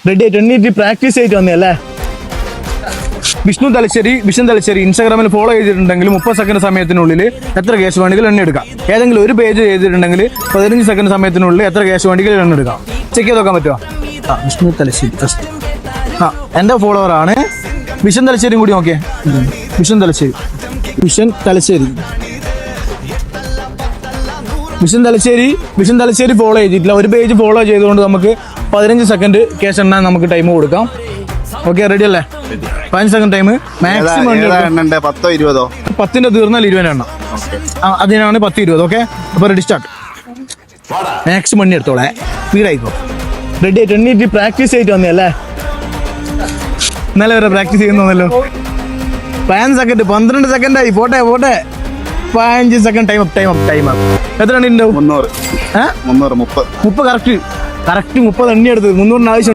Ready ആയിട്ട് എണ്ണീറ്റ് practice ആയിട്ട് വന്നല്ലേ? വിഷ്ണു തലശ്ശേരി ഇൻസ്റ്റാഗ്രാമിൽ ഫോളോ ചെയ്തിട്ടുണ്ടെങ്കിൽ 30 സെക്കൻഡ് സമയത്തിനുള്ളിൽ എത്ര ക്യാഷ് വേണമെങ്കിലും എണ്ണ എടുക്കാം. ഏതെങ്കിലും ഒരു പേജ് ചെയ്തിട്ടുണ്ടെങ്കിൽ 15 സെക്കൻഡ് സമയത്തിനുള്ളിൽ എത്ര ക്യാഷ് വേണമെങ്കിലും എണ്ണ എടുക്കാം. ചെക്ക് ചെയ്ത് നോക്കാൻ പറ്റുമോ? വിഷ്ണു തലശ്ശേരി എൻ്റെ ഫോളോവറാണ്. വിഷൻ തലശ്ശേരിയും കൂടി നോക്കിയേ. വിഷൻ തലശ്ശേരി ഫോളോ ചെയ്തിട്ടില്ല. ഒരു പേജ് ഫോളോ ചെയ്തുകൊണ്ട് നമുക്ക് 15 സെക്കൻഡ് ക്യാഷ് എണ്ണാൻ നമുക്ക് ടൈം കൊടുക്കാം. ഓക്കെ, റെഡി അല്ലേ? 15 സെക്കൻഡ് ടൈം മാക്സിമം. 10 തീർന്നാൽ 20 എണ്ണം. അതിനാണ് 10, 20. ഓക്കെ, അപ്പോൾ റെഡി സ്റ്റാർട്ട്. മാക്സിമം എണ്ണി എടുത്തോളെ, സ്പീഡായിക്കോ. റെഡി ആയിട്ട് എണ്ണീറ്റ് പ്രാക്ടീസ് ആയിട്ട് വന്നല്ലേ? ഇന്നലെ വരെ പ്രാക്ടീസ് ചെയ്യുന്നല്ലോ. 15 സെക്കൻഡ്, 12 സെക്കൻഡായി. പോട്ടെ 15 സെക്കൻഡ് ടൈം അപ്പ്. എത്ര എണ്ണി ഉണ്ടാവും? 300 കറക്റ്റ് 30 എണ്ണി എടുത്തത്. 300 ആവശ്യം.